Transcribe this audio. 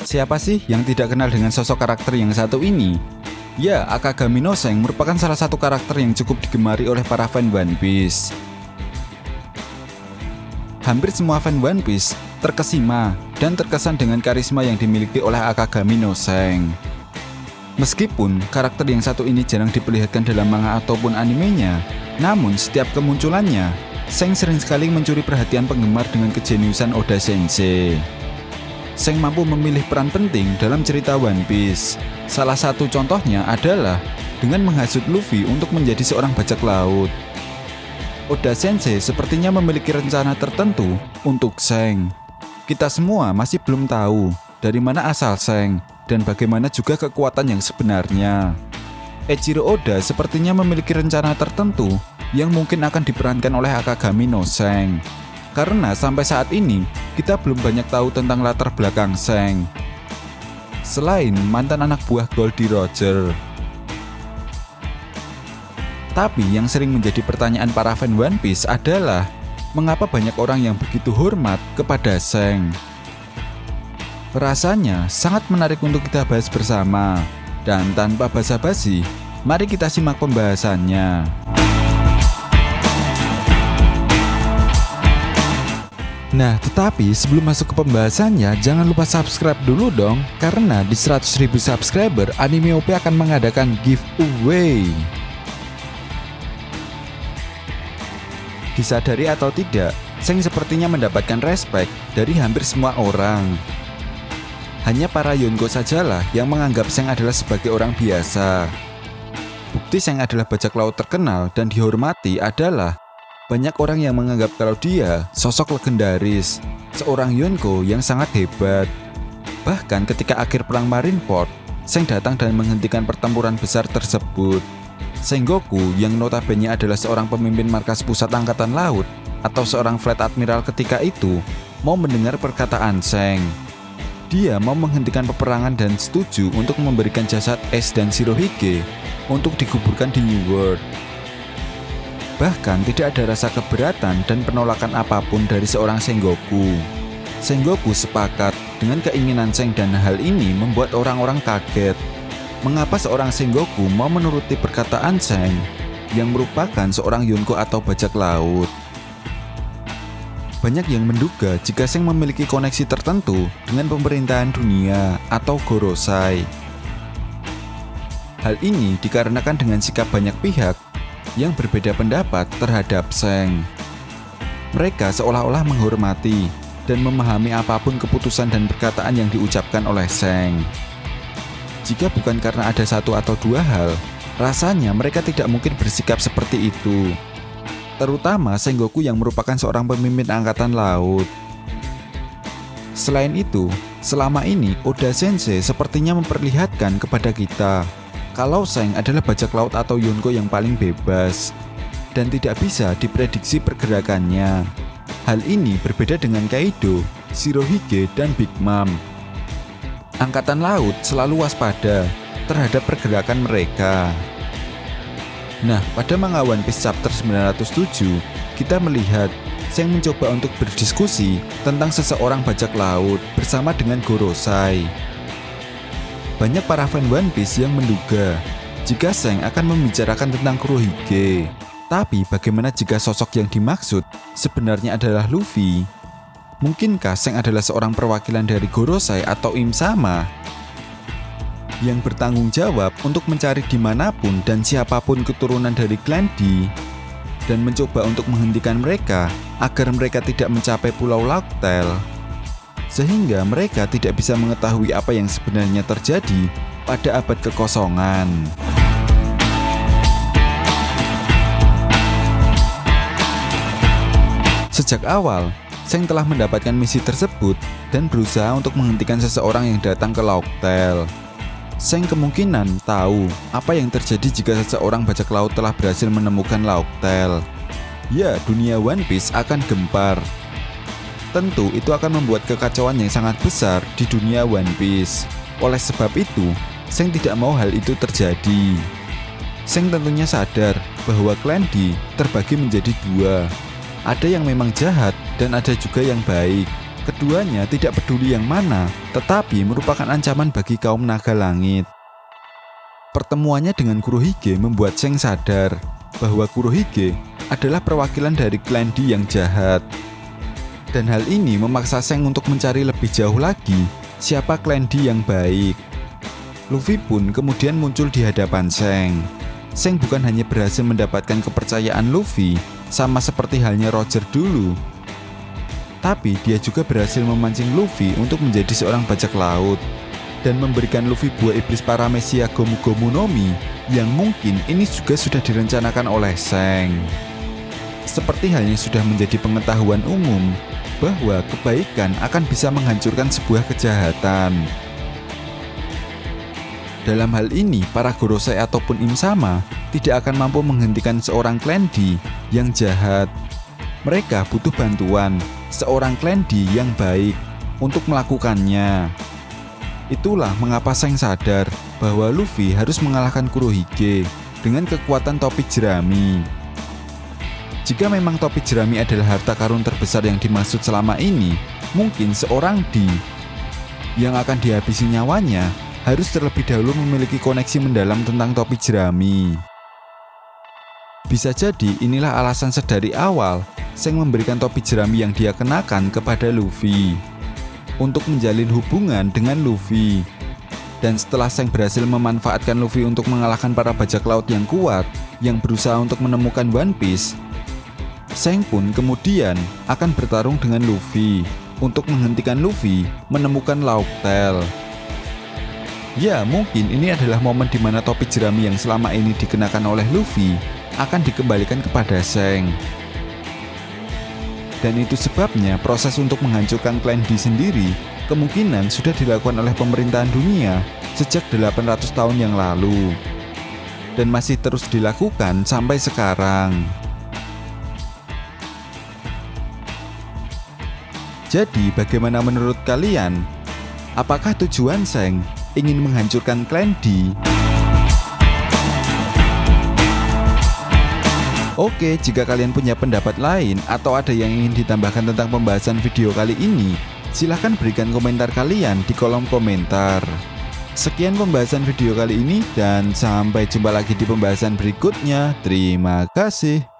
Siapa sih yang tidak kenal dengan sosok karakter yang satu ini? Ya, Akagami no Seng merupakan salah satu karakter yang cukup digemari oleh para fan One Piece. Hampir semua fan One Piece terkesima dan terkesan dengan karisma yang dimiliki oleh Akagami no Seng. Meskipun karakter yang satu ini jarang diperlihatkan dalam manga ataupun animenya, namun setiap kemunculannya, Seng sering sekali mencuri perhatian penggemar dengan kejeniusan Oda Sensei. Seng mampu memilih peran penting dalam cerita One Piece. Salah satu contohnya adalah dengan menghasut Luffy untuk menjadi seorang bajak laut. Oda Sensei sepertinya memiliki rencana tertentu untuk Seng. Kita semua masih belum tahu dari mana asal Seng dan bagaimana juga kekuatan yang sebenarnya. Eiichiro Oda sepertinya memiliki rencana tertentu yang mungkin akan diperankan oleh Akagami no Seng. Karena sampai saat ini, kita belum banyak tahu tentang latar belakang Seng. Selain mantan anak buah Goldie Roger. Tapi yang sering menjadi pertanyaan para fan One Piece adalah, mengapa banyak orang yang begitu hormat kepada Seng? Rasanya sangat menarik untuk kita bahas bersama. Dan tanpa basa-basi, mari kita simak pembahasannya. Nah, tetapi sebelum masuk ke pembahasannya, jangan lupa subscribe dulu dong. Karena di 100.000 subscriber, Anime OP akan mengadakan giveaway. Disadari atau tidak, Seng sepertinya mendapatkan respect dari hampir semua orang. Hanya para Yonko sajalah yang menganggap Seng adalah sebagai orang biasa. Bukti Seng adalah bajak laut terkenal dan dihormati adalah banyak orang yang menganggap kalau dia sosok legendaris, seorang Yonko yang sangat hebat. Bahkan ketika akhir perang Marineford, Seng datang dan menghentikan pertempuran besar tersebut. Sengoku yang notabene adalah seorang pemimpin markas pusat angkatan laut atau seorang flight admiral ketika itu, mau mendengar perkataan Seng. Dia mau menghentikan peperangan dan setuju untuk memberikan jasad Ace dan Shirohige untuk dikuburkan di New World. Bahkan tidak ada rasa keberatan dan penolakan apapun dari seorang Sengoku. Sengoku sepakat dengan keinginan Seng dan hal ini membuat orang-orang kaget. Mengapa seorang Sengoku mau menuruti perkataan Seng yang merupakan seorang Yonko atau bajak laut? Banyak yang menduga jika Seng memiliki koneksi tertentu dengan pemerintahan dunia atau Gorosei. Hal ini dikarenakan dengan sikap banyak pihak yang berbeda pendapat terhadap Seng. Mereka seolah-olah menghormati dan memahami apapun keputusan dan perkataan yang diucapkan oleh Seng. Jika bukan karena ada satu atau dua hal, rasanya mereka tidak mungkin bersikap seperti itu. Terutama Sengoku yang merupakan seorang pemimpin angkatan laut. Selain itu, selama ini Oda Sensei sepertinya memperlihatkan kepada kita kalau Seng adalah bajak laut atau Yonko yang paling bebas dan tidak bisa diprediksi pergerakannya. Hal ini berbeda dengan Kaido, Shirohige, dan Big Mom. Angkatan laut selalu waspada terhadap pergerakan mereka. Nah, pada manga One Piece chapter 907, kita melihat Seng mencoba untuk berdiskusi tentang seseorang bajak laut bersama dengan Gorosei. Banyak para fan One Piece yang menduga jika Seng akan membicarakan tentang Kurohige. Tapi bagaimana jika sosok yang dimaksud sebenarnya adalah Luffy? Mungkinkah Seng adalah seorang perwakilan dari Gorosei atau Im Sama yang bertanggung jawab untuk mencari dimanapun dan siapapun keturunan dari klan D dan mencoba untuk menghentikan mereka agar mereka tidak mencapai Pulau Laughtale, sehingga mereka tidak bisa mengetahui apa yang sebenarnya terjadi pada abad kekosongan. Sejak awal, Seng telah mendapatkan misi tersebut dan berusaha untuk menghentikan seseorang yang datang ke Laughtale. Seng kemungkinan tahu apa yang terjadi jika seseorang bajak laut telah berhasil menemukan Laughtale. Ya, dunia One Piece akan gempar. Tentu itu akan membuat kekacauan yang sangat besar di dunia One Piece. Oleh sebab itu, Seng tidak mau hal itu terjadi. Seng tentunya sadar bahwa klan D terbagi menjadi dua. Ada yang memang jahat dan ada juga yang baik. Keduanya tidak peduli yang mana, tetapi merupakan ancaman bagi kaum naga langit. Pertemuannya dengan Kurohige membuat Seng sadar bahwa Kurohige adalah perwakilan dari klan Di yang jahat. Dan hal ini memaksa Seng untuk mencari lebih jauh lagi siapa klan Di yang baik. Luffy pun kemudian muncul di hadapan Seng. Seng bukan hanya berhasil mendapatkan kepercayaan Luffy, sama seperti halnya Roger dulu, tapi dia juga berhasil memancing Luffy untuk menjadi seorang bajak laut dan memberikan Luffy buah iblis paramecia Gomu Gomu no Mi yang mungkin ini juga sudah direncanakan oleh Seng. Seperti halnya sudah menjadi pengetahuan umum bahwa kebaikan akan bisa menghancurkan sebuah kejahatan. Dalam hal ini, para Gorosei ataupun Im Sama tidak akan mampu menghentikan seorang klan Di yang jahat. Mereka butuh bantuan seorang klan Di yang baik untuk melakukannya. Itulah mengapa Seng sadar bahwa Luffy harus mengalahkan Kurohige dengan kekuatan topi jerami. Jika memang topi jerami adalah harta karun terbesar yang dimaksud selama ini, mungkin seorang Di yang akan dihabisi nyawanya harus terlebih dahulu memiliki koneksi mendalam tentang topi jerami. Bisa jadi inilah alasan sedari awal Seng memberikan topi jerami yang dia kenakan kepada Luffy untuk menjalin hubungan dengan Luffy. Dan setelah Seng berhasil memanfaatkan Luffy untuk mengalahkan para bajak laut yang kuat yang berusaha untuk menemukan One Piece, Seng pun kemudian akan bertarung dengan Luffy untuk menghentikan Luffy menemukan Lauk Tale. Ya, mungkin ini adalah momen di mana topi jerami yang selama ini dikenakan oleh Luffy akan dikembalikan kepada Seng. Dan itu sebabnya proses untuk menghancurkan klan Di sendiri kemungkinan sudah dilakukan oleh pemerintahan dunia sejak 800 tahun yang lalu. Dan masih terus dilakukan sampai sekarang. Jadi, bagaimana menurut kalian? Apakah tujuan Seng ingin menghancurkan klan Di? Oke, jika kalian punya pendapat lain atau ada yang ingin ditambahkan tentang pembahasan video kali ini, silahkan berikan komentar kalian di kolom komentar. Sekian pembahasan video kali ini dan sampai jumpa lagi di pembahasan berikutnya. Terima kasih.